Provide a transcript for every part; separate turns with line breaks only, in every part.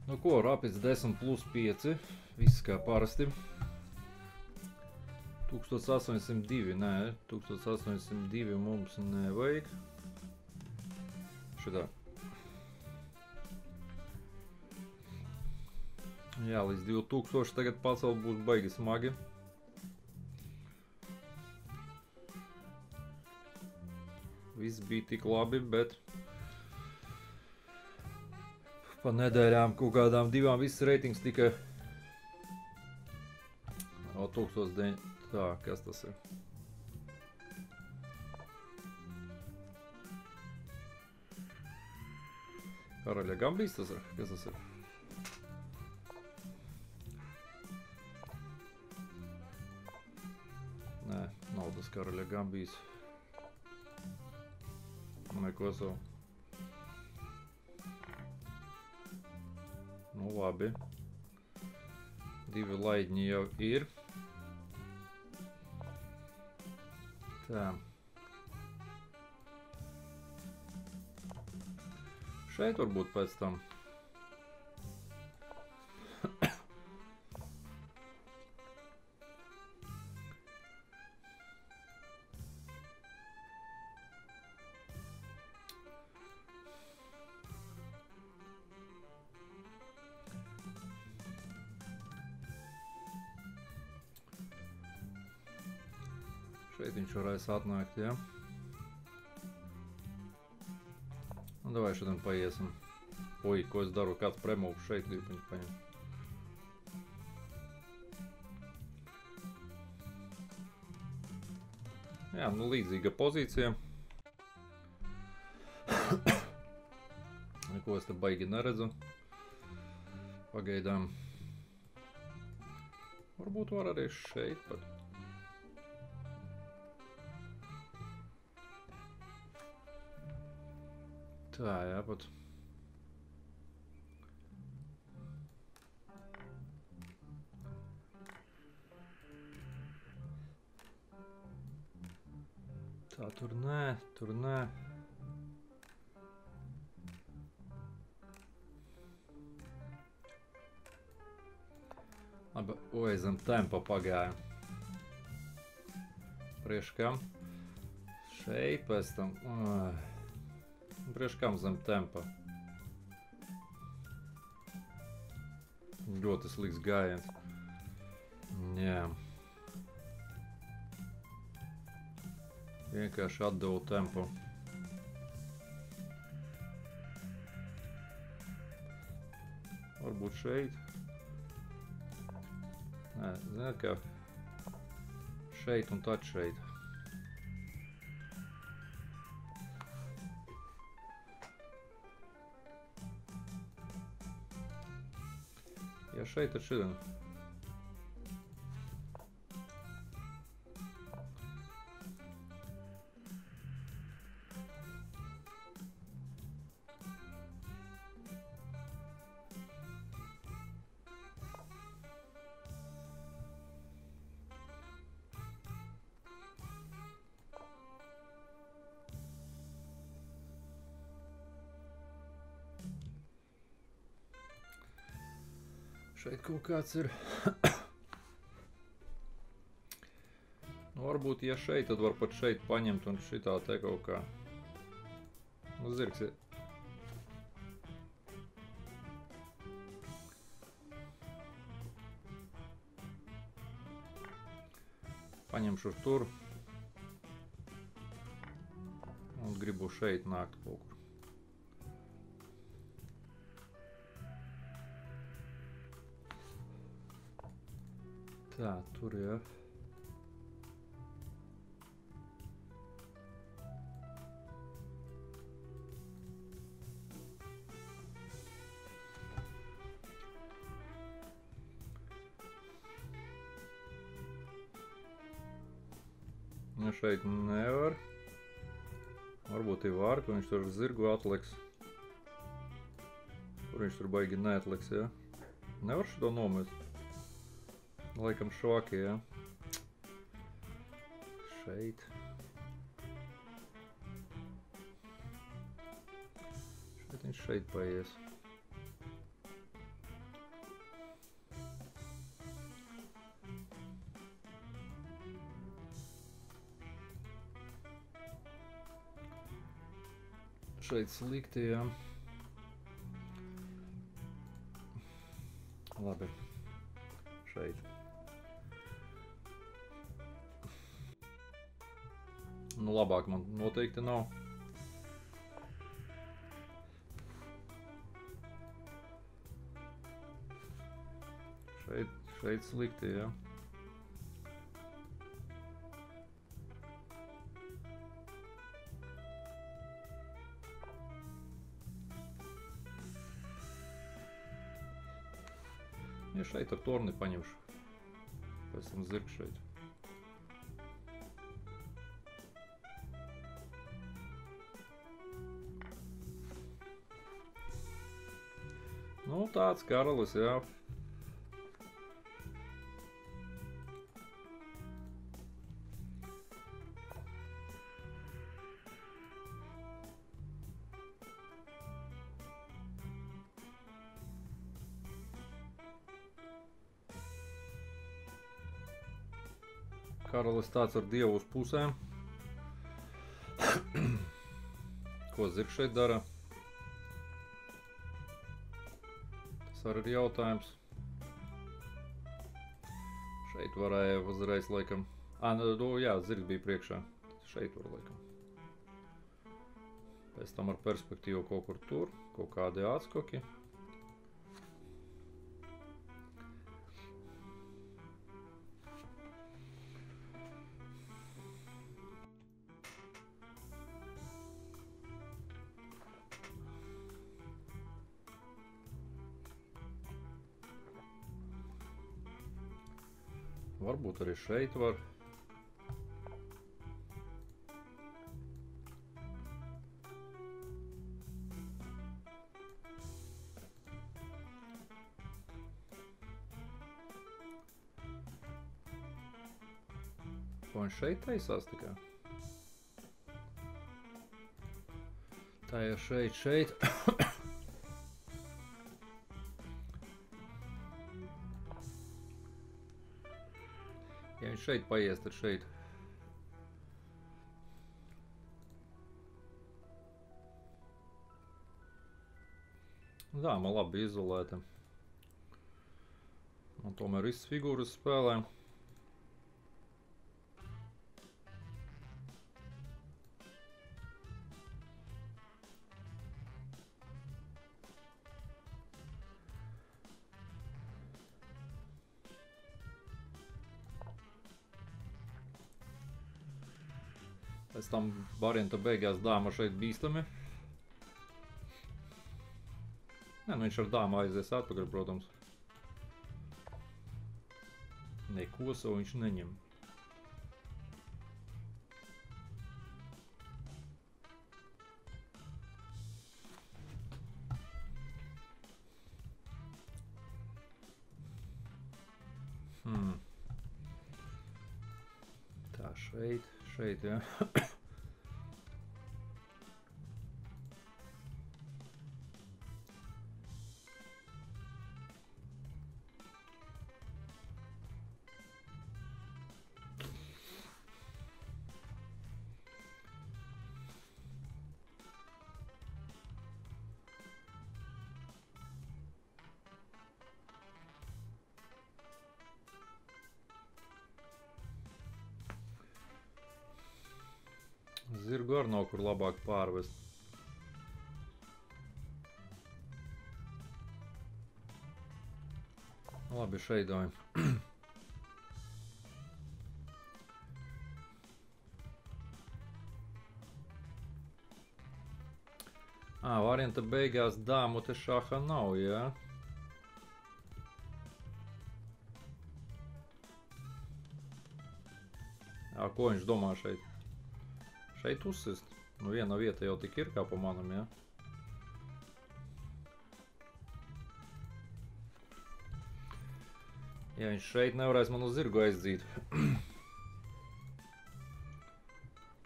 Nu ko, Rapids 10 plus 5, viss kā parasti. 1802, nē, 1802 mums nevajag. Šitā. Jā, līdz 2000 tagad pacelt būs baigi smagi. Viss bija tik labi, bet pa nedēļām kaut kādām divām viss reitings tika 1009. Tā, kas tas ir? Karaļa Gambijs tas ir? Kas tas ir? Nē, nav tas Karaļa Gambijs. Neko savu. Nu labi. Divi laidņi jau ir. Tā. Šeit varbūt pēc tam. Šeit viņš varēs atnākt, ja? Nu, davai šodien paiesim. Oi, ko es daru, kāds premūvs šeit grib viņu paņemt. Jā, nu līdzīga pozīcija. Neko es te baigi neredzu. Pagaidām. Varbūt var arī šeit pat. Tā, jā, pat. Tā, tur nē, tur nē. Labi, oi, zem tempa pagāja. Priekš kam? Šeit pēc tam. Priekš kam zem tempa? Ļoti slikts gājiens. Jā. Vienkārši atdevu tempu. Varbūt šeit. Nē, ziniet kā? Šeit un tad šeit. Ja šeit, tad šodien. Šeit kaut kāds ir. Nu, varbūt, ja šeit, tad var pat šeit paņemt un šitā te kaut kā. Nu, zirgs ir. Paņemšu tur. Un gribu šeit nākt kaut kur. Tā, tur, jā. Ja šeit nevar. Varbūt ir var, ka viņš tur zirgu atliks. Kur viņš tur baigi neatliks, jā. Nevar šito nomest. Laikam švaki, jā. Šeit. Šeit viņš šeit paies. šeit slikti, jā. Labi. Šeit. Nu, labāk man noteikti nav. Šeit slikti, jā. Ja šeit ar torni paņemšu. Pēc tam zirgs šeit. Nu, tāds karalis, jā. Karalis tāds ar dievu uz pusēm. Ko zirgs šeit dara? Tas arī ir jautājums. Šeit varēja uzreiz laikam. Nu, jā, zirgs bija priekšā. Šeit var laikam. Pēc tam ar perspektīvu kaut kur tur. Kaut kādi atskoki. Varbūt arī šeit var. Ko viņš šeit taisās tikai? Tā ir šeit. Ja viņš šeit paies, tad šeit. Dāma labi izolēta. Un tomēr visas figūras spēlē. Pēc tam varianta beigās dāma šeit bīstami. Nē, nu viņš ar dāmu aizies atpakaļ, protams. Neko savu viņš neņem. Tā, šeit, jā. Zirgu ar nav kur labāk pārvest. Labi, šeidojam. Varianta beigās dāmu te šaha nav, jā? Ko viņš domā šeit? Šeit uzsist. Nu, viena vieta jau tik ir kā pa manam, jā? Ja viņš šeit nevarēs manu zirgu aizdzīt.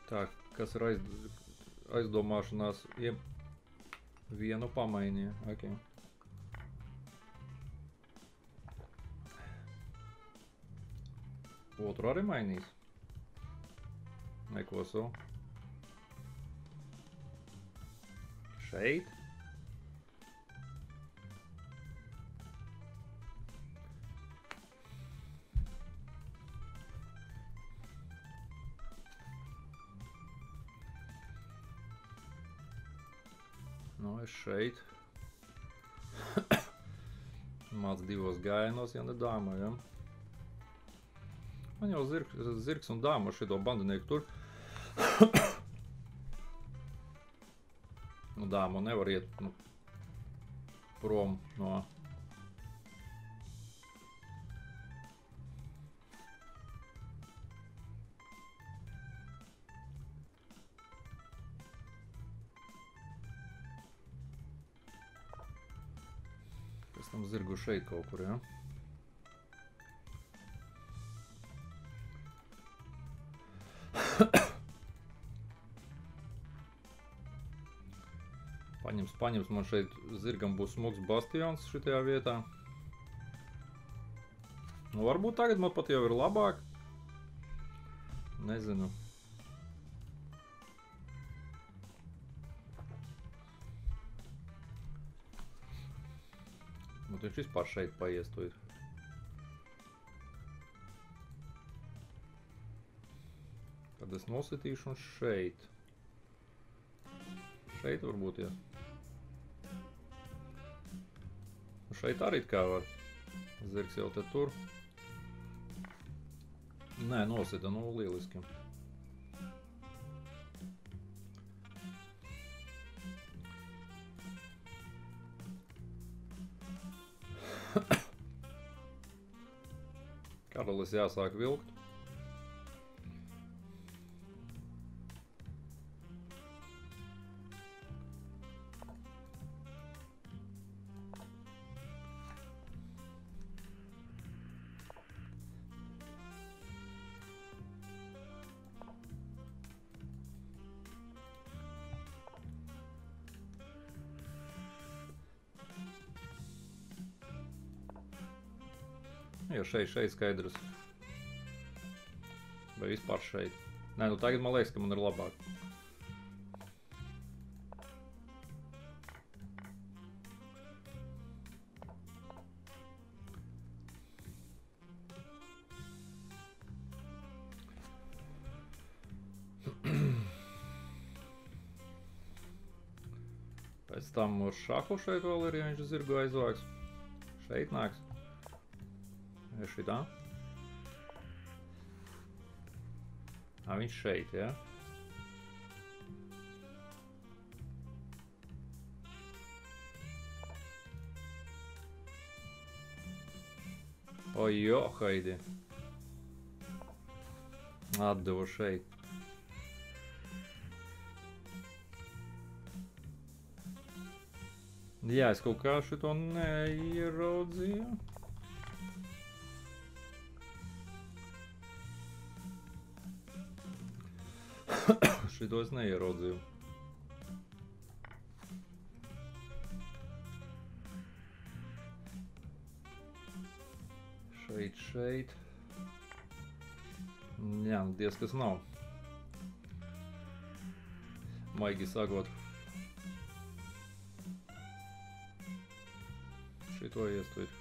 Tā, kas ir aizdomāšanās? Vienu pamainīja. Okay. Otru arī mainīs. Neko savu. Šeit. Nu, es šeit. Māc divos gājienos, ja ne dāma, ja? Man jau zirgs un dāma ar šito bandinieku tur. Nu, dāma nevar iet prom no... Pēc tam zirgu šeit kaut kur, ja? Paņems, man šeit zirgam būs smuks bastions šitajā vietā. Nu, varbūt tagad man pat jau ir labāk. Nezinu. Nu, viņš vispār šeit paiestojas. Tad es nositīšu un šeit. Šeit varbūt, ja. Šeit arī kā var. Zirgs jau te tur. Nē, nosita, nu lieliski. Karalis jāsāk vilkt. Ja šeit skaidrs. Vai vispār šeit. Nē, nu tagad man liekas, ka man ir labāk. Pēc tam uz šahu šeit vēl ir, ja viņš zirgu aizvāks. Šeit nāks. Ja šitā. Viņš šeit, ja? O, jo, haidi. Atdevu šeit. Jā, es kaut kā šito neieraudzīju. Šito es neieraudzīju. Šeit. Jā, diez kas nav. Maigi sakot. Šito iestuīt.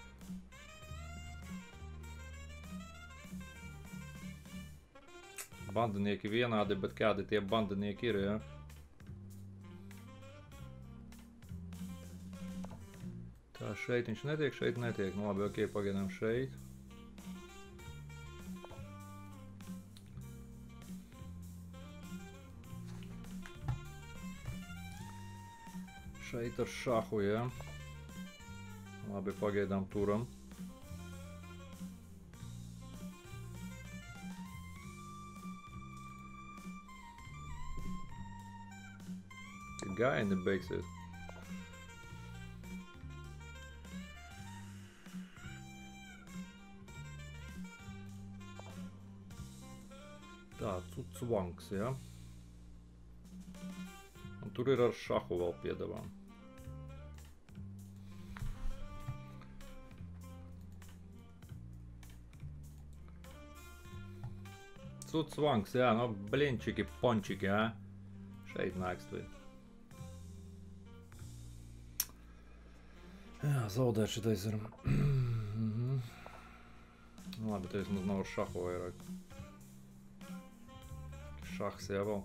Bandinieki vienādi, bet kādi tie bandinieki ir, ja? Tā, šeit viņš netiek, šeit netiek. Nu labi, ok, pagaidām šeit. Šeit ar šahu, ja? Labi, pagaidām turam. Gājieni beigsies. Tā, cucvanks, ja? Un tur ir ar šahu vēl piedevām. Cucvanks, jā, no blinčiki, pončiki, jā? Šeit nāks tu. Jā, zaudēt šitais varam. Labi, te vismaz nav ar šahu vairāk. Šahs jā vēl.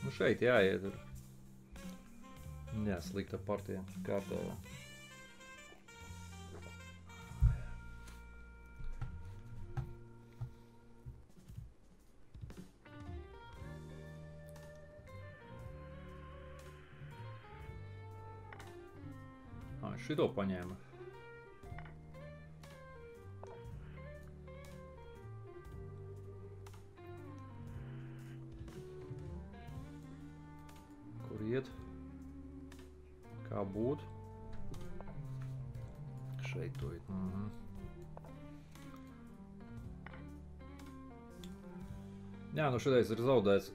Nu šeit jāiet ir. Jā, slikta partija. Kārtējā. Šito paņēma. Kur iet? Kā būt? Šeit to iet. Jā, nu šitais ir zaudēts.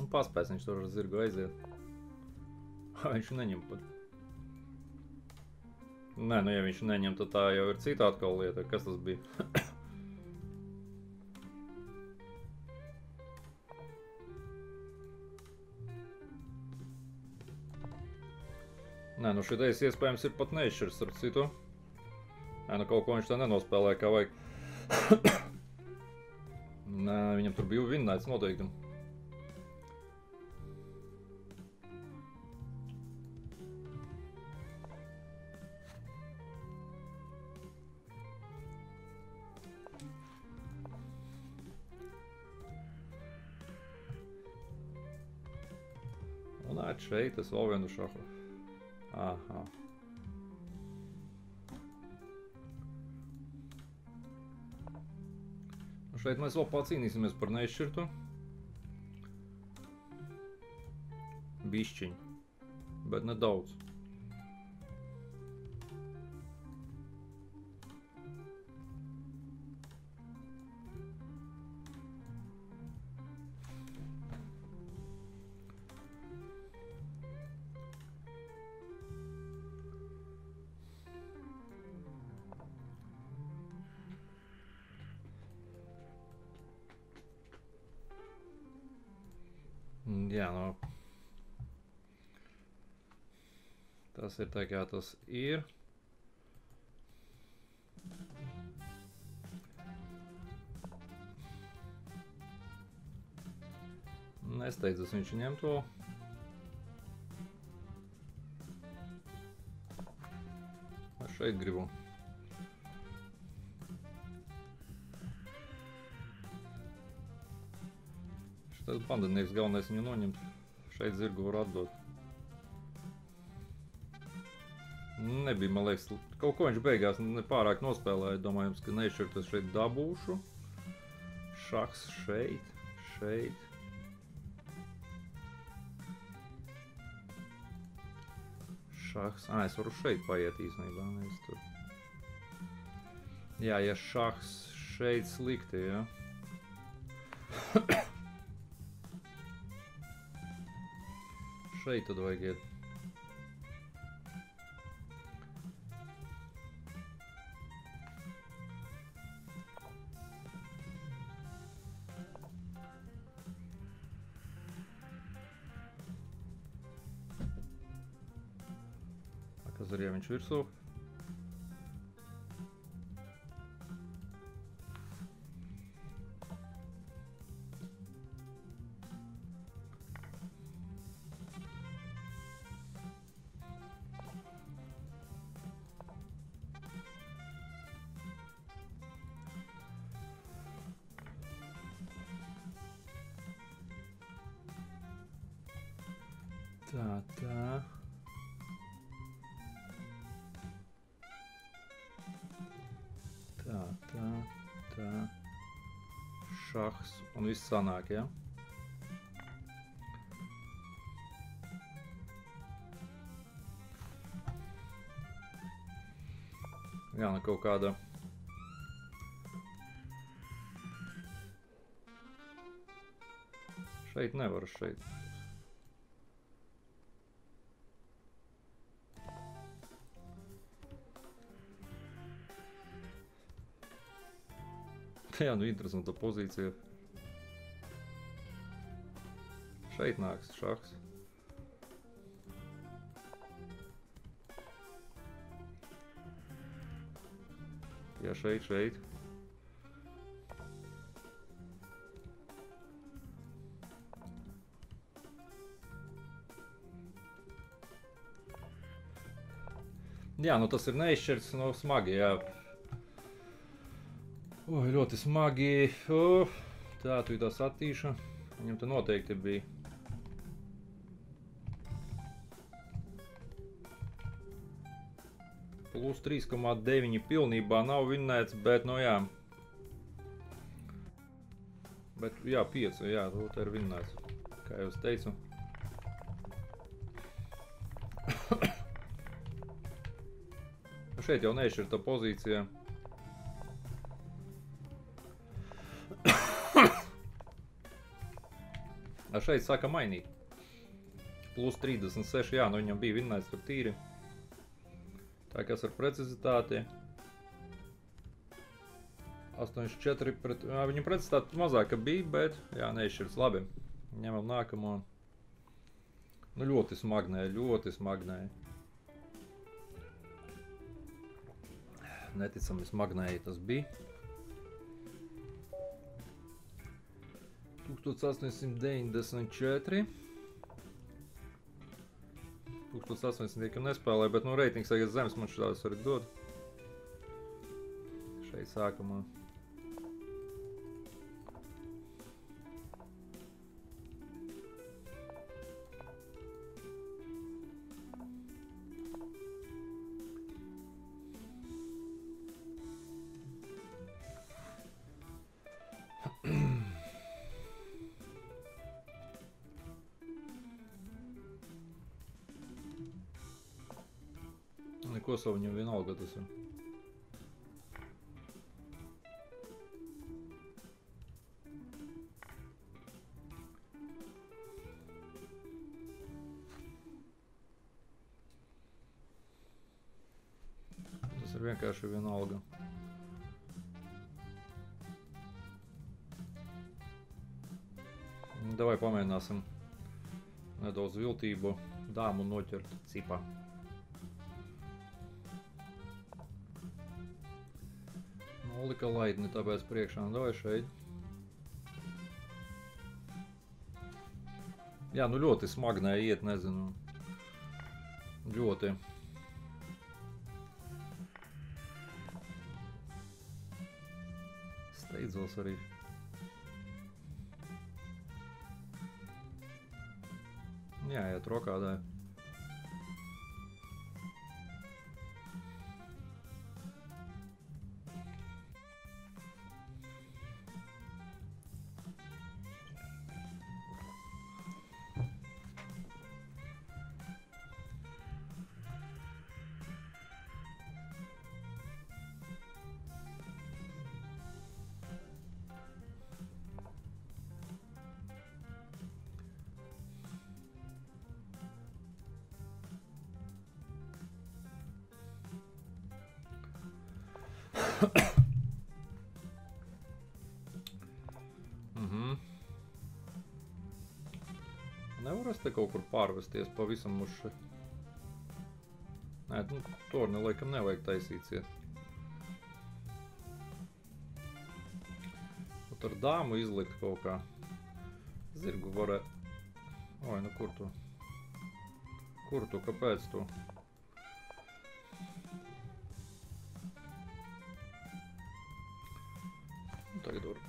Paspēc viņš tur ar zirgu aiziet. Viņš neņem pat. Nē, nu ja viņš neņem, tad tā jau ir cita atkal lieta. Kas tas bija? Nē, nu šitais iespējams ir pat neizšķirs ar citu. Nē, nu kaut ko viņš tā nenospēlē kā vajag. Nē, viņam tur bija vinnēts noteikti. Un ēt šeit, es vēl vienu šahu. Aha. Un šeit mēs vēl pacīnīsimies par neizšķirtu. Bišķiņ. Bet nedaudz. Jā, nu. Tas ir tā kā tas ir. Nesteidzas viņš ņem to. Es šeit gribu. Tad pandanieks galvenais viņu noņemt. Šeit zirgu var atdot. Nebija, man liekas, kaut ko viņš beigās nepārāk nospēlēja. Domājams, ka neizšķirtas šeit dabūšu. Šahs šeit, šeit. Šahs, es varu šeit paiet īstenībā. Tur. Jā, ja šahs šeit slikti, ja. Šeit tad vajag iet. Kas arī viņš virsū? Tā. Tā. Šahs un viss sanāk, ja? Jā, nu kaut kāda. Šeit nevar, šeit. Jā, nu interesanta pozīcija. Šeit nāks šahs. Jā, šeit. Jā, nu tas ir neizšķirts, nu smagi, jā. Ļoti smagi. Tā, tu tā satīša. Viņam te noteikti bija. Plus 3,9 pilnībā nav vinnēts, bet, nu jā. Bet, jā, 5, jā, tā ir vinnēts. Kā jau es teicu. Šeit jau neizšķirta pozīcija. Šeit sāka mainīt. Plus 36, jā, nu viņam bija vinnēts tur tīri. Tā kas ar precizitāti. 84 pret... Viņa precizitāte mazāka bija, bet, jā, neizšķirts labi. Ņemam nākamo. Nu ļoti smagnēji. Neticami smagnēji tas bija. 1894. 1800 nespēlēja, bet nu reitings tagad zemes man šitās arī dod. Šeit sākumā. Neko savu viņam vienalga tas ir. Tas ir vienkārši vienalga. Davai pamēģināsim nedaudz viltību dāmu noķert cipā. Nolika laidni tāpēc priekšā, davai šeit. Jā, nu ļoti smagnēji iet, nezinu. Ļoti. Steidzos arī. Jā, iet rokādāja. Nevar es te kaut kur pārvesties pavisam uz še. Nē, nu, torni laikam nevajag taisīt ciet. Ot ar dāmu izlikt kaut kā. Zirgu varētu. Oi, nu kur tu? Kur tu? Kāpēc tu? Tagad var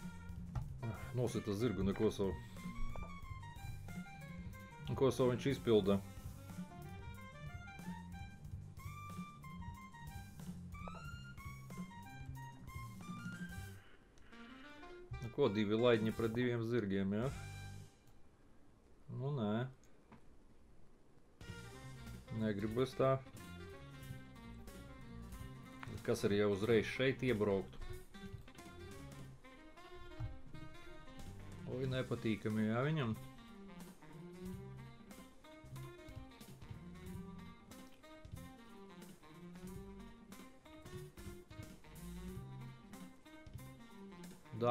nosita zirgu, neko savu. Ko savu viņš izpilda. Nu ko, 2 laidņi pret 2 zirgiem, ja? Nu nē. Negribu es tā. Kas arī jau uzreiz šeit iebraukt. Oi, nepatīkami, jā, viņam.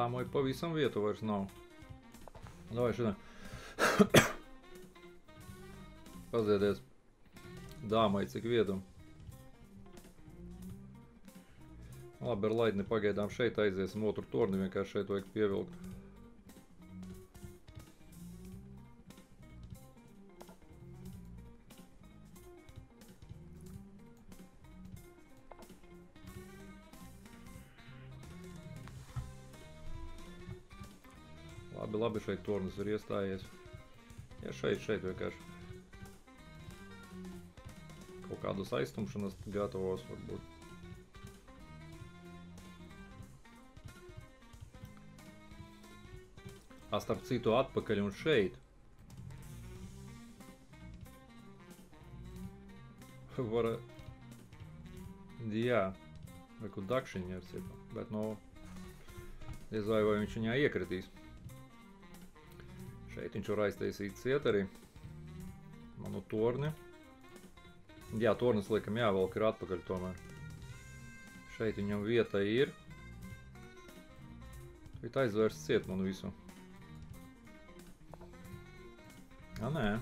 Dāmai pavisam vietu vairs nav. Davai šodien. Paziedies. Dāmai cik vietu. Labi, ar laidni pagaidām šeit aiziesim otru torni, vienkārši šeit vajag pievilkt. Labi, šeit tornis ir iestājies. Ja šeit vienkārši kaut kādas aiztumšanas gatavos varbūt. Starp citu atpakaļ un šeit. Jā, vai dakšiņi ir cipa, bet no diez vai viņš viņā iekritīs. Šeit viņš var aiztaisīt ciet arī manu torni. Jā, tornis liekam jāvelk ir atpakaļ tomēr. Šeit viņam vieta ir. Tagad aizvērst ciet manu visu. Nē.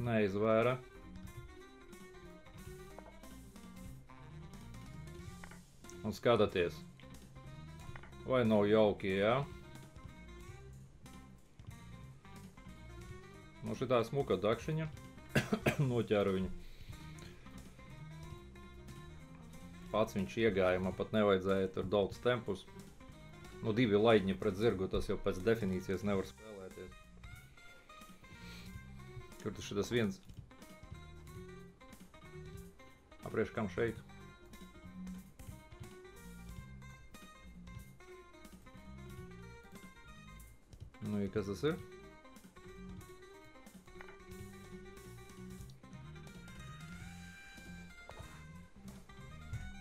Neizvēra. Un skatāties. Vai nav jauki, jā? Nu šitā smuka dakšiņa. Noķēra viņu. Pats viņš iegāja, man pat nevajadzēja ar daudz tempus. Nu, 2 laidņi pret zirgu, tas jau pēc definīcijas nevar spēlēties. Kur tas šitas viens? Aprieš kam šeit? Nu, kas tas ir?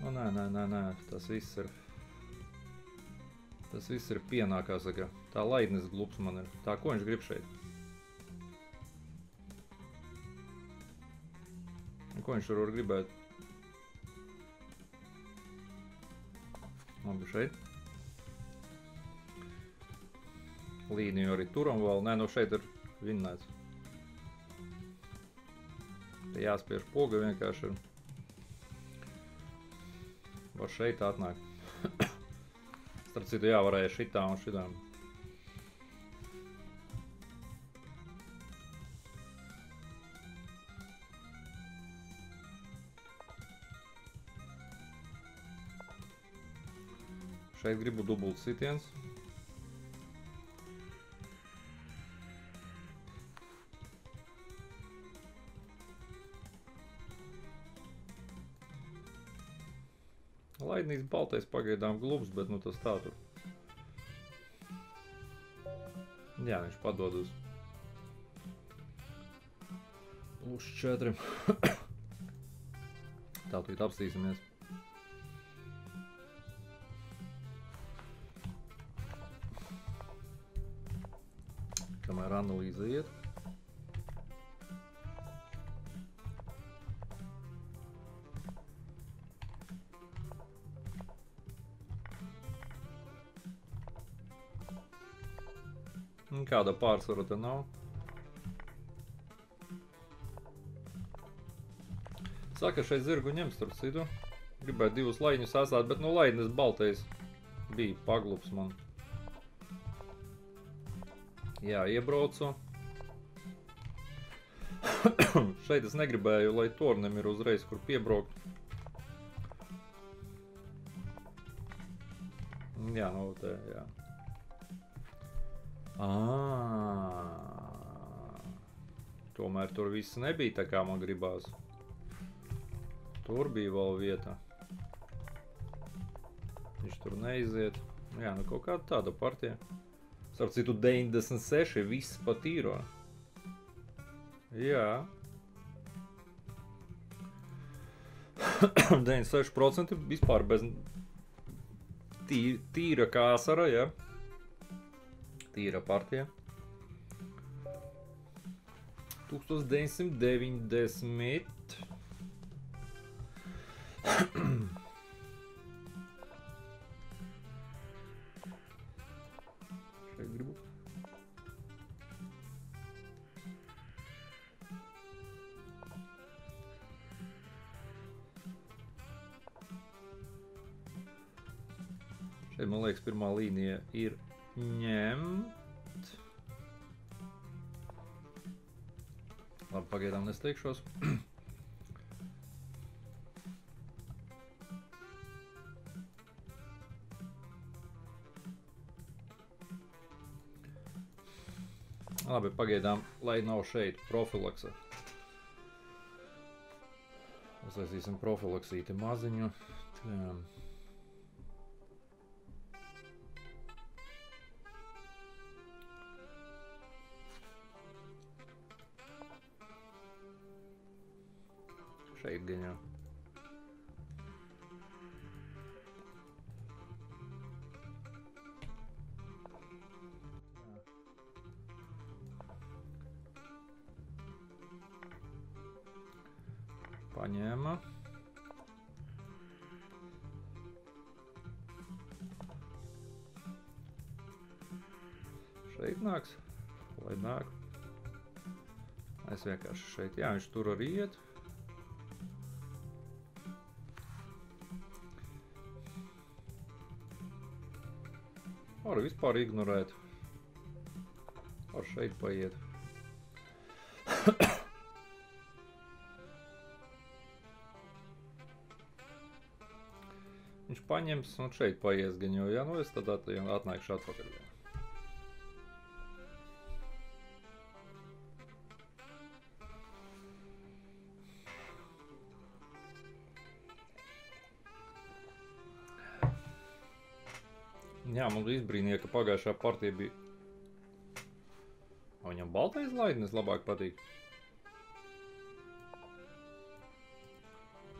Nu, nē, tas viss ir pienā, kā saka. Tā laidnis glups man ir. Tā, ko viņš grib šeit? Ko viņš var gribēt? Labi, šeit. Līniju arī turam vēl. Nē, nu šeit ir vinnēts. Te jāspiež poga vienkārši. Var šeit atnākt. Starp citu jāvarēja šitā un šitām. Šeit gribu dubult sitiens. Laidnīgs baltais pagaidām glubs, bet nu tas tā tur. Jā, viņš padod uz +4. Tā tūlīt apstīsimies. Kamēr analīze iet. Kāda pārsvara te nav. Saka, šeit zirgu ņem starp citu. Gribētu 2 laidņus sastāt, bet nu laidnis baltais bija paglups man. Jā, iebraucu. Šeit es negribēju, lai tornim ir uzreiz, kur piebraukt. Jā, nu te, jā. Tomēr tur viss nebija tā kā man gribās. Tur bija vēl vieta. Viņš tur neiziet. Jā, nu kaut kāda tāda partija. Starp citu 96 viss patīro. Jā. 96% vispār bez tīra kāsara, jā. Tīra partija. 1990. Šeit gribu. Šeit, man liekas, pirmā līnija ir ņemt. Labi, pagaidām nesteikšos. Labi, pagaidām, lai nav šeit profilakse. Uztaisīsim profilaksīti maziņu. Tā. Šeit gan jau. Paņēma. Šeit nāks, lai nāk. Es vienkārši šeit, jā, viņš tur arī iet. Var vispār ignorēt. Var šeit paiet. Viņš paņems un šeit paies gan jau, ja nu es tad atnākšu atpakaļ. Jā, man izbrīnīja, ka pagājušā partija bija... Viņam baltais laidnis labāk patīk.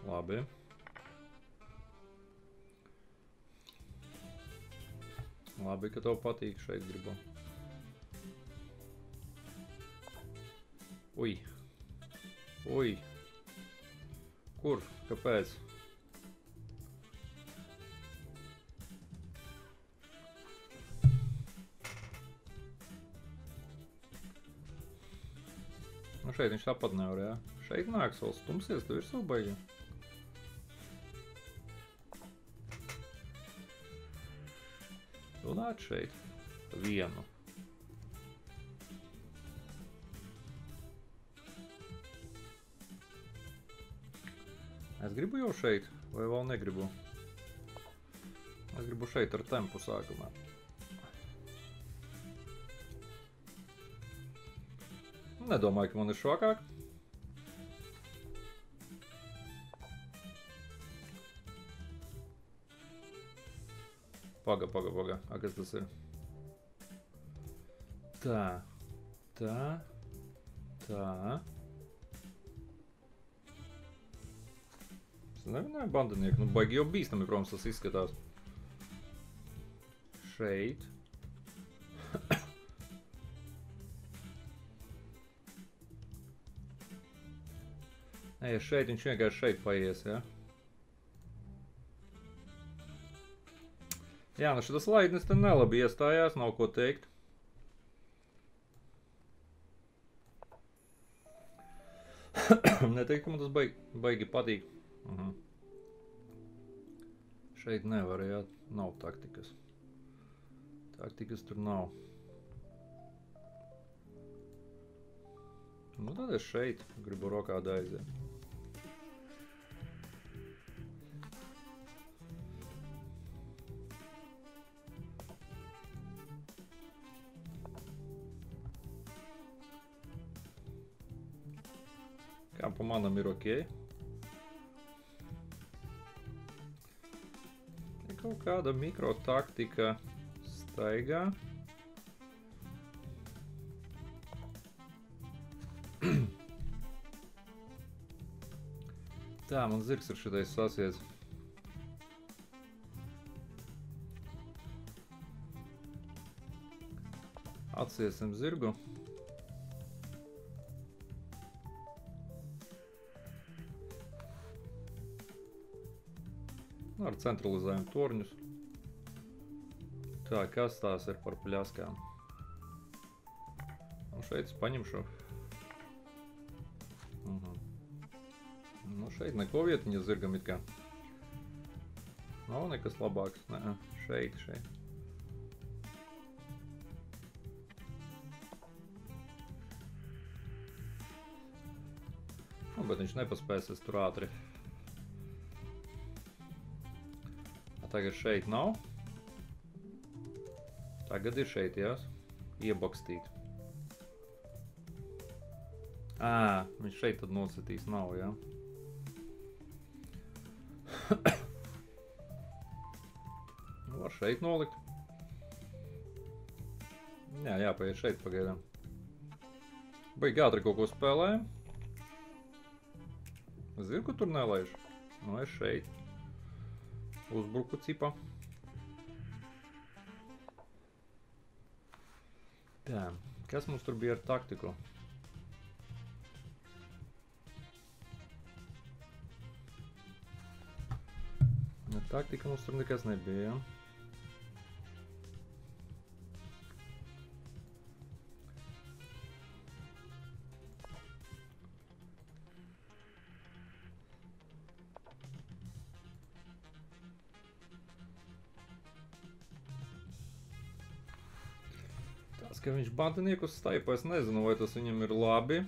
Labi. Labi, ka tev patīk, šeit gribu. Ui. Ui. Kur? Kāpēc? Nu šeit viņš tāpat nevar, jā. Šeit nāks vēl stumsies, tu virsū baigi. Tu nāc šeit. Vienu. Es gribu jau šeit, vai vēl negribu? Es gribu šeit ar tempu sākumā. Nedomāju, ka man ir švakāk. Paga. A, kas tas ir? Tā. Es nevinēju bandinieki. Nu, baigi jau bīstami, protams, tas izskatās. Šeit. Nē, ja šeit, viņš vienkārši šeit paies, ja? Jā, nu šitas laidnis te nelabi iestājās, nav ko teikt. Neteikt, ka man tas baigi patīk. Šeit nevar, jā, nav taktikas. Taktikas tur nav. Nu tad es šeit gribu rokādā aiziet. Kā pa manam ir ok. Ir kaut kāda mikrotaktika staigā. Tā, man zirgs ir šitais sasiets. Atsiesim zirgu. Ar centralizējumu torņus. Tā, kas tās ir par pļaskām? Nu, šeit es paņemšu. Nu, šeit neko vietiņa zirgam it kā. Nav nekas labāks. Nē, šeit. Nu, bet viņš nepaspēsies tur ātri. Tagad šeit nav. Tagad ir šeit, jā. Iebakstīt. Viņš šeit tad nositīs nav, jā. Nu, var šeit nolikt. Jā, jāpaiet šeit pagaidām. Baigi ātri kaut ko spēlējam. Zirgu tur nelaiž. Nu, es šeit. Uzbruku cipa. Tā, kas mums tur bija ar taktiku? Taktika mums tur nekas nebija, ja? Tas, ka viņš bandiniekus staipa, es nezinu, vai tas viņam ir labi.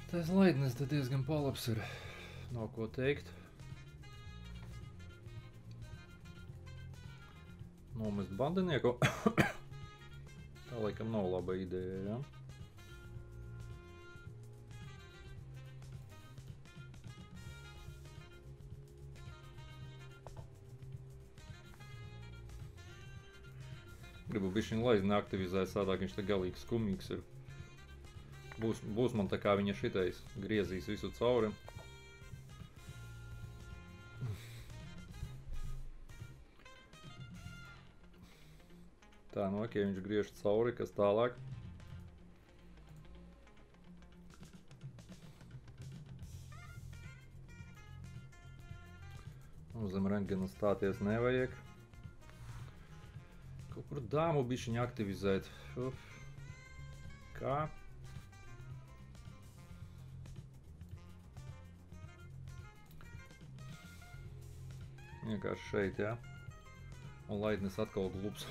Tas laidnes te diezgan palabs ir, nav ko teikt. Nomest bandinieku. Tā laikam nav laba ideja, ja? Gribu bišķiņ laizni aktivizēt, sādāk viņš te galīgi skumīgs ir. Būs man tā kā viņa šitais griezīs visu cauri. Tā, nu ok, viņš griež cauri, kas tālāk. Zem rentgena stāties nevajag. Kaut kur dāmu bišķiņ aktivizēt. Kā? Vienkārši šeit, jā. Un laidnes atkal glubs.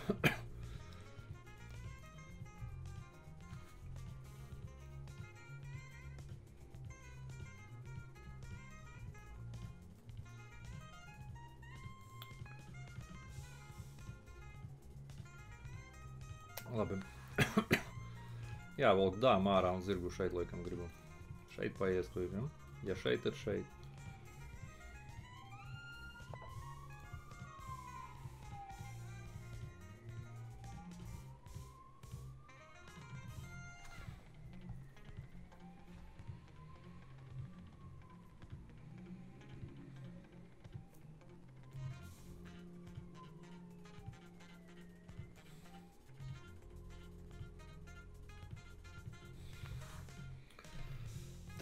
Labi. Jā, velk dām ārā un zirgu šeit laikam gribu. Šeit paiestu, ja? Ja šeit, tad šeit.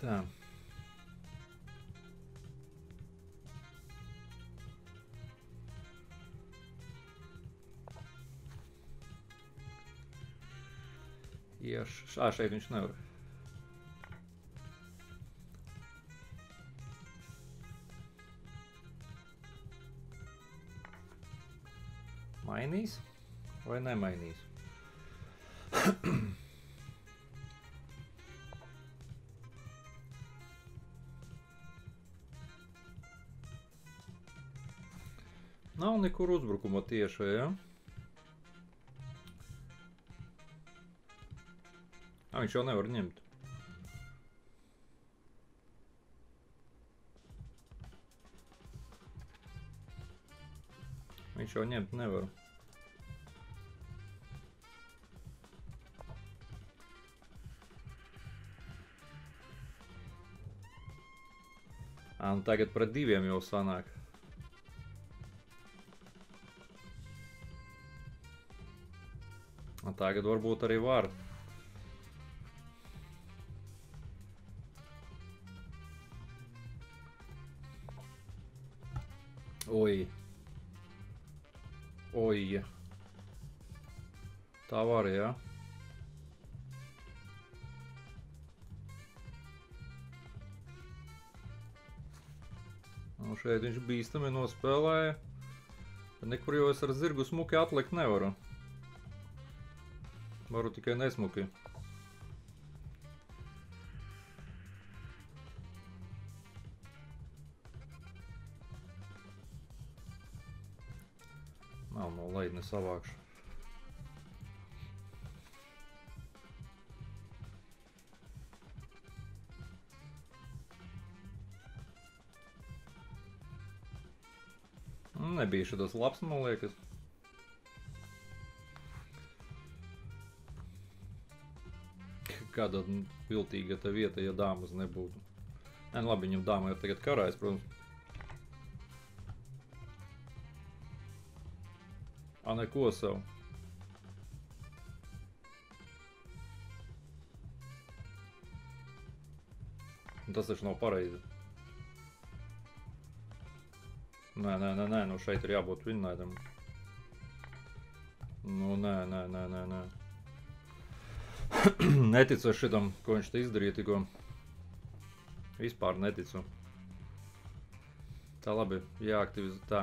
Tā. Šeit viņš nevar. Mainīs vai nemainīs? Nav nekur uzbrukuma tieši, ja? Viņš jau nevar ņemt. Viņš jau ņemt nevar. Un tagad pret diviem jau sanāk. Tagad varbūt arī var. Oi. Oi. Tā var, jā. Un šeit viņš bīstami nospēlēja. Nekur jau es ar zirgu smuki atlikt nevaru. Varu tikai nesmuki. Melno laidni savākšu. Nebija šitas labs, man liekas. Kāda viltīga tā vieta, ja dāmas nebūtu. Nē, labi, viņam dāma ir tagad karājas, protams. Neko sev. Tas taču nav pareizi. Nē, nu šeit ir jābūt vinnētam. Nu, nē. Neticu šitam, ko viņš te izdarīja tikko. Vispār neticu. Tā labi, jāaktivizē tā.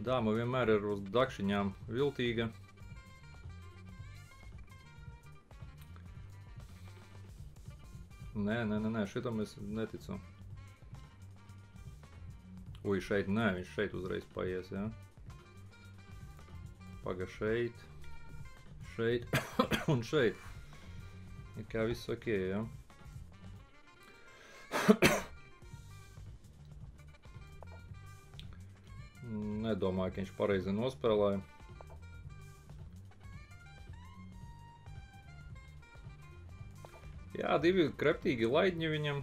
Dāma vienmēr ir uz dakšiņām viltīga. Nē, šitam es neticu. Ui, šeit nē, viņš šeit uzreiz paies, jā. Paga šeit. Šeit un šeit. Ir kā viss ok, jā. Nedomāju, ka viņš pareizi nospēlēja. Jā, divi kreptīgi laidņi viņam.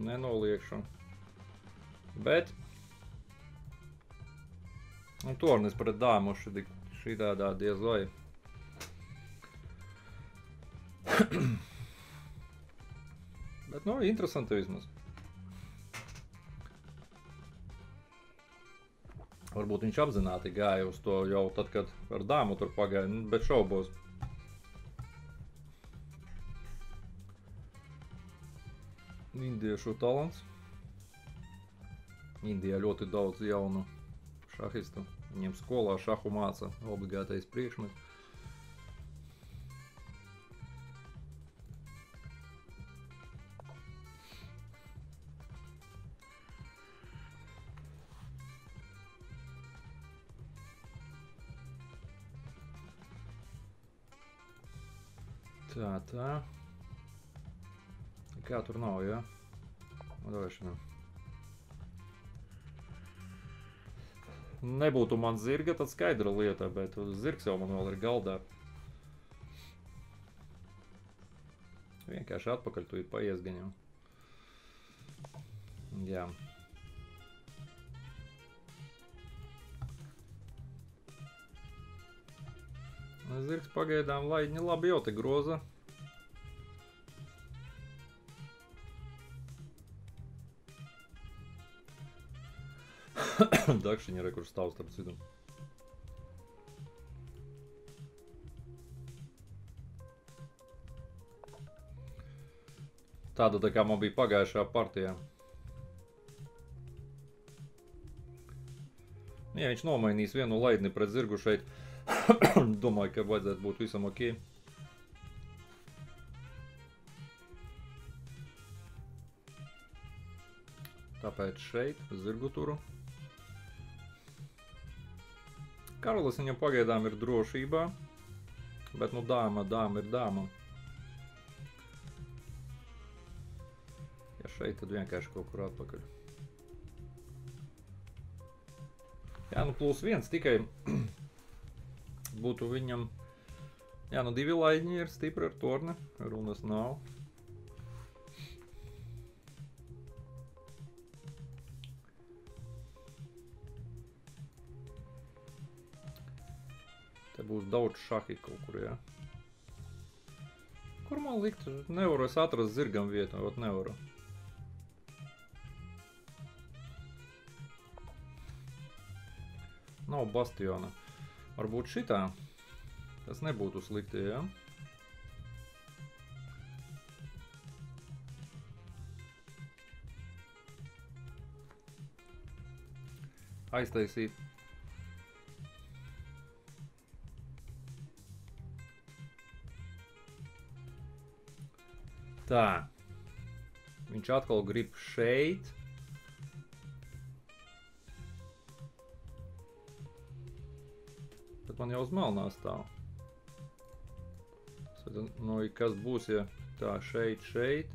Nenoliekšu. Bet tornis pret dāmu šī tādā diez vai. Bet, nu, interesanti vismaz. Varbūt viņš apzināti gāja uz to jau tad, kad ar dāmu tur pagāja, bet šaubos. Indiešu talants. Indijā ļoti daudz jaunu šahistu. Viņiem skolā šahu māca, obligātais priekšmets. Tā. Kā tur nav, jā? Došanā. Nebūtu man zirga, tad skaidra lieta, bet zirgs jau man vēl ir galdā. Vienkārši atpakaļ tu ir paies gan jau. Jā. Zirgs pagaidām laidņi labi jau te groza. Dakšiņi ir, kur stāv starp citu. Tāda tā kā man bija pagājušā partijā. Ja viņš nomainīs vienu laidni pret zirgu šeit, domāju, ka vajadzētu būt visam ok. Tāpēc šeit zirgu turu. Karalis viņam pagaidām ir drošībā, bet nu dāma ir dāma. Ja šeit, tad vienkārši kaut kur atpakaļ. Jā, nu +1 tikai būtu viņam. Jā, nu 2 laidņi ir stipri ar torni, runas nav. Te būs daudz šahi kaut kur, jā. Kur man likt? Nevaru es atrast zirgam vietu, ot nevaru. Nav bastiona. Varbūt šitā. Tas nebūtu slikti, jā. Aiztaisīt. Tā. Viņš atkal grib šeit. Bet man jau uz melnā stāv. Nu, kas būs, ja tā šeit, šeit,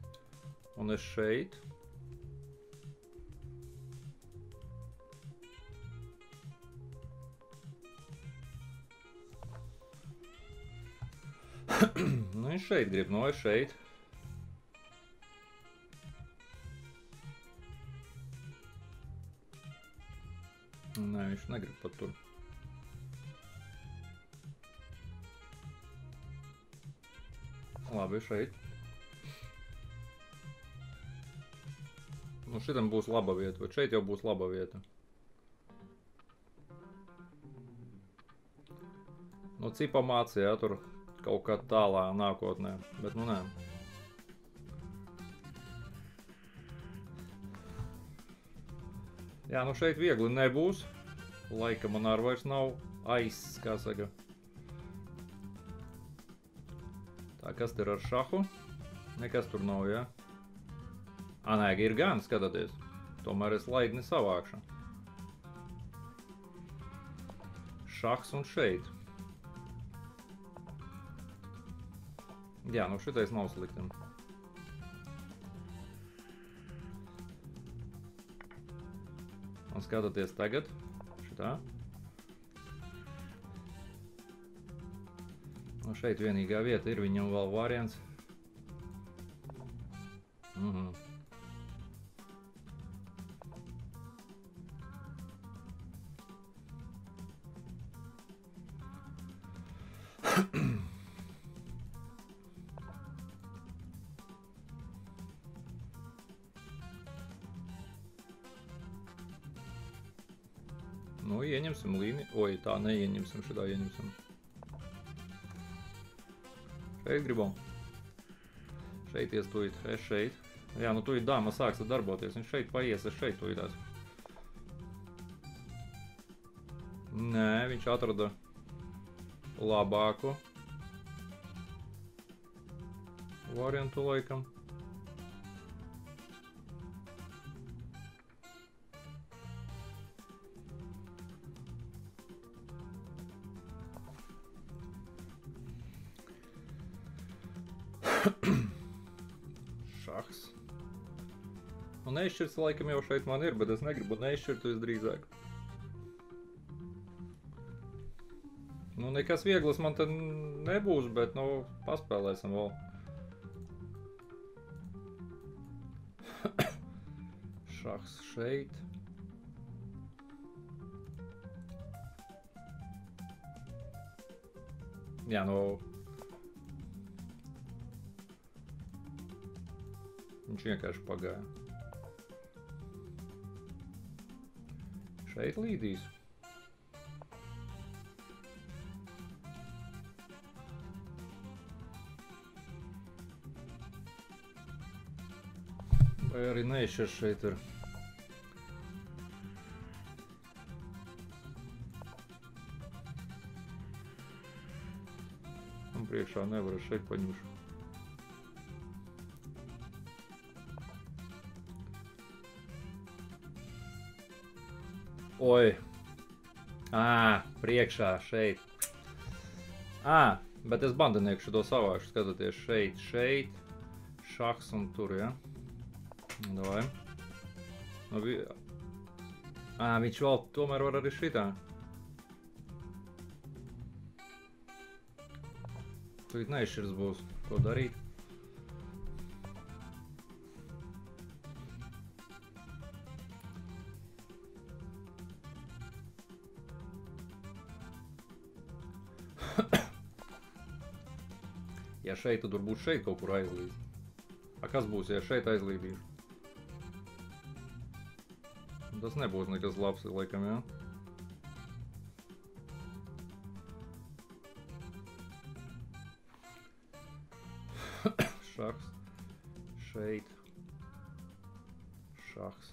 un es šeit. Nu, viņš šeit grib, no es šeit. Nē, viņš negrib pat tur. Labi, šeit. Nu, šitam būs laba vieta, bet šeit jau būs laba vieta. Nu, cipa mācīja, tur kaut kā tālā nākotnē, bet nu nē. Jā, nu šeit viegli nebūs. Laika man arī vairs nav kā saka. Tā, kas tur ar šahu? Nekas tur nav, jā? Nē, ir gan, skatoties. Tomēr es laidni savākšu. Šahs un šeit. Jā, nu šitais nav slikti. Un skatoties tagad. Šitā. Nu, šeit vienīgā vieta ir viņam vēl variants. Nu, ieņemsim līniju. Oi, tā neieņemsim, šitā ieņemsim. Šeit gribam. Šeit ies tuīt, es šeit. Jā, nu tuīt dāma sāks darboties. Viņš šeit paies, es šeit tuītās. Nē, viņš atrada labāku variantu laikam. Šahs. Nu, neizšķirts laikam jau šeit man ir, bet es negribu neizšķirt visdrīzāk. Nu, nekas vieglas man te nebūs, bet, nu, paspēlēsim vēl. Šahs šeit. Jā, nu... Viņš vienkārši pagāja. Šeit līdīs. Vai arī neizšķirs šeit ir. Un priekšā nevar, es šeit paņemšu. Oi. Priekšā, šeit. Bet es bandinieku šito savāšu, skatoties šeit, šeit. Šahs un tur, ja? Davai. Nu, viņš vēl tomēr var arī šitā. Tur neizšķirs būs, ko darīt. Ja šeit, tad varbūt šeit kaut kur aizlīd. A, kas būs, ja šeit aizlīdīšu? Tas nebūs nekas labs, laikam, jā? Šahs. Šeit. Šahs.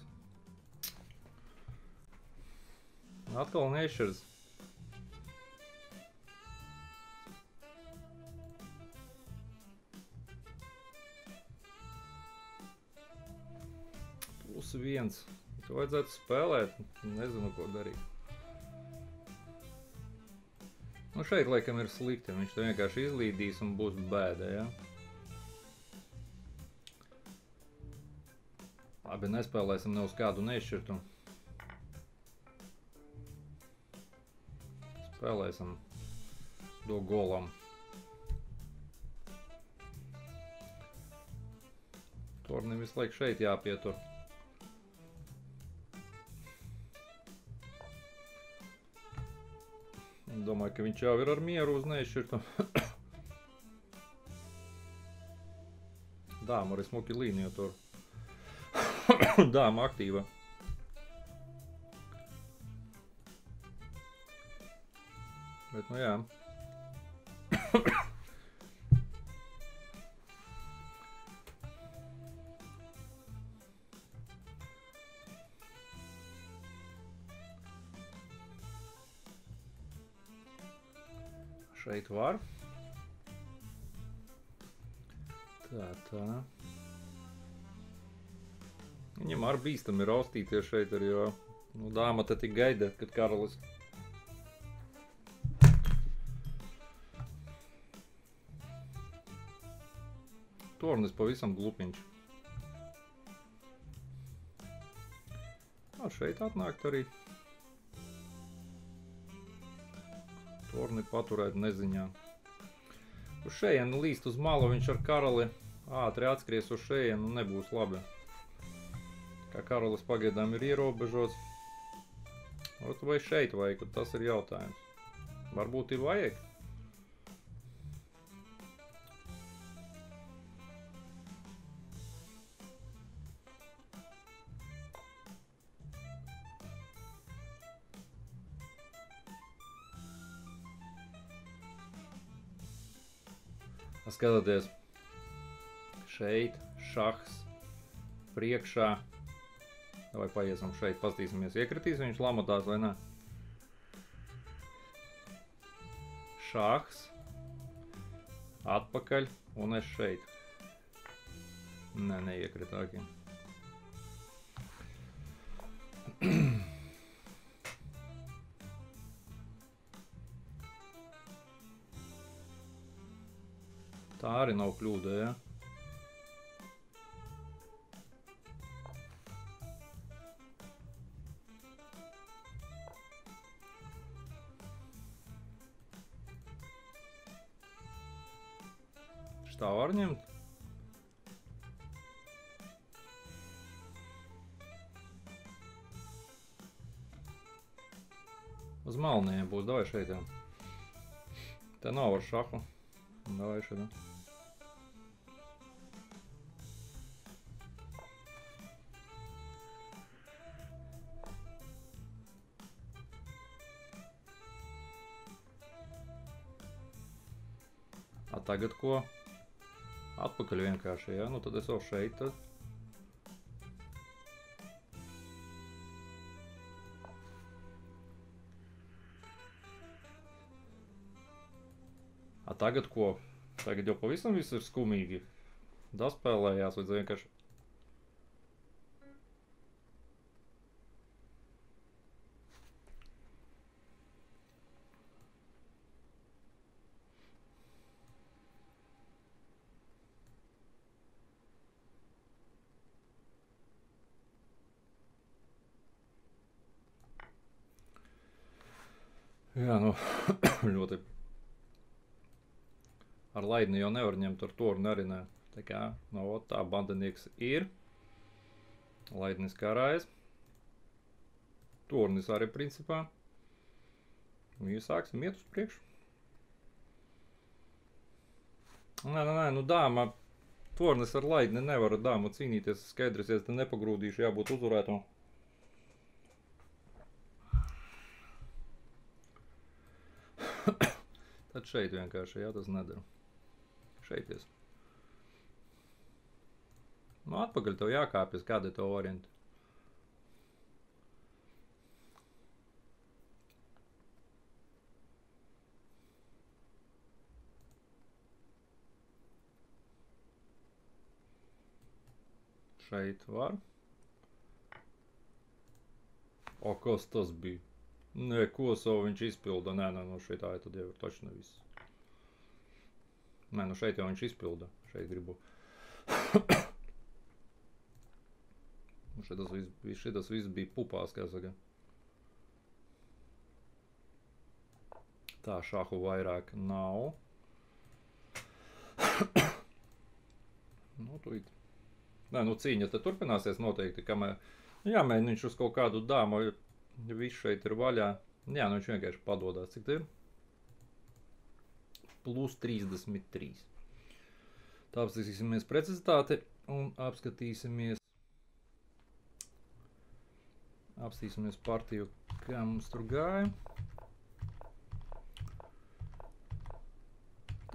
Atkal nešķirs. +1. To vajadzētu spēlēt. Nezinu, ko darīt. Nu, šeit, laikam, ir slikti. Viņš te vienkārši izlīdīs un būs bēda, ja? Labi, nespēlēsim ne uz kādu nešķirtu. Spēlēsim do golam. Tornim visu laiku šeit jāpietur. Domāju, ka viņš jau ir ar mieru uz nešķirtu. Dāma arī smuki līniju tur. Dāma aktīva. Bet, nu jā. Šeit var. Tā. Viņam ar bīstami raustīties šeit arī, jo nu, dāma te tik gaida, kad karalis. Tornis pavisam glupiņš. Šeit atnākt arī. Torni paturēt neziņā. Uz šejienu līst uz malu, viņš ar karali ātri atskries uz šejienu, nebūs labi. Kā karalis pagaidām ir ierobežots. Vai šeit vajag, tas ir jautājums. Varbūt ir vajag. Skatoties, šeit, šahs, priekšā. Vai paiesim šeit, pastīsimies, iekritīs viņš lamatās vai ne? Šahs, atpakaļ un es šeit. Nē, neiekritāki. Tā arī nav kļūda, ja? Tā var ņemt? Uz malniem būs, davai šeit jau. Te nav ar šahu. Davai šeit. A tagad ko? Atpakaļ vienkārši, ja? Nu tad es jau šeit tad. A tagad ko? Tagad jau pavisam viss ir skumīgi. Daspēlējās, vai vienkārši... Jā, nu, ļoti. Ar laidni jau nevar ņemt, ar torni arī ne. Tā kā, nu, tā bandinieks ir. Laidnis karājas. Tornis arī principā. Un ja sāksim iet uz priekšu. Nē, nu dāma, tornis ar laidni nevar ar dāmu cīnīties, skaidrs, ja te nepagrūdīšu, jābūt uzvarētam. Tad šeit vienkārši, jā, tas nedara. Šeities. Nu, atpakaļ tev jākāpjas, kāda ir tev varianta. Šeit var. O, kas tas bija? Nē, ko savu viņš izpilda? Nē, nu šeit tā tad jau ir taču nevis. Nē, nu šeit jau viņš izpilda. Šeit gribu. Šitas viss bija pupās, kā saka. Tā, šahu vairāk nav. Nu, tuīt. Nē, nu cīņa te turpināsies noteikti, kamēr jāmēģina viņš uz kaut kādu dāmu, ja viss šeit ir vaļā. Jā, nu viņš vienkārši padodās. Cik te ir? Plus 33. Tā apskatīsimies precizitāti un apskatīsimies partiju, kā mums tur gāja.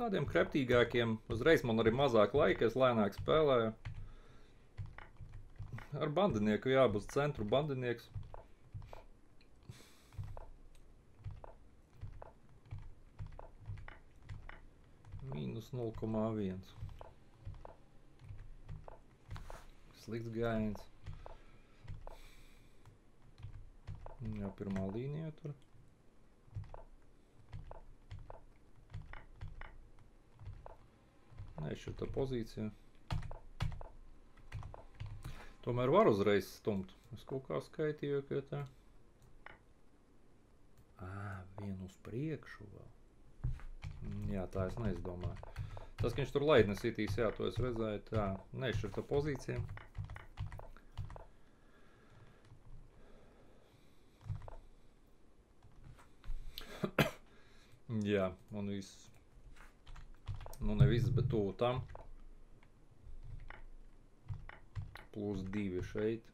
Tādiem kreptīgākiem, uzreiz man arī mazāk laika, es lēnāk spēlēju. Ar bandinieku jābūt centru bandinieks. Mīnus 0,1. Slikts gājiens. Jau pirmā līnija tur. Nešķirta pozīcija. Tomēr var uzreiz stumt. Es kaut kā skaitīju, ka tā. Vienu uz priekšu vēl. Jā, tā es neizdomāju. Tas, ka viņš tur laidnes itīs, jā, to es redzēju. Tā, nešķirta pozīcija. Jā, un viss. Nu, ne viss, bet tuvu tam. Plus 2 šeit.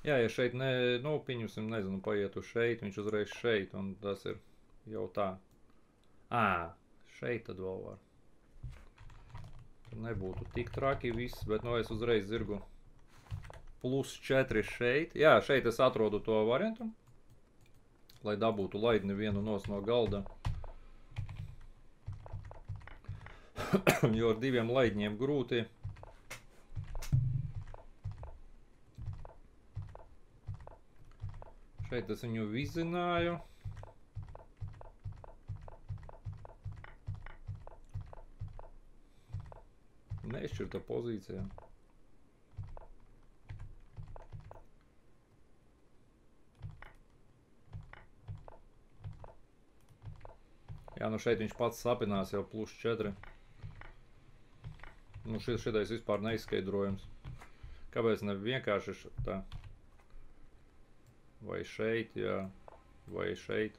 Jā, ja šeit nu, pieņemsim, nezinu, paiet uz šeit, viņš uzreiz šeit, un tas ir jau tā. Šeit tad vēl var. Tur nebūtu tik traki viss, bet nu es uzreiz zirgu plus 4 šeit. Jā, šeit es atrodu to variantu, lai dabūtu laidni vienu nos no galda. Jo ar diviem laidņiem grūti. Šeit es viņu vizināju. Nešķirta pozīcija. Jā, nu šeit viņš pats sapinās jau plus 4. Nu šitais vispār neizskaidrojums. Kāpēc ne vienkārši tā? Vai šeit, jā, vai šeit.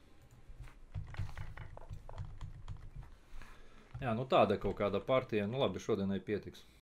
Jā, nu tāda kaut kāda partija. Nu labi, šodienai pietiks.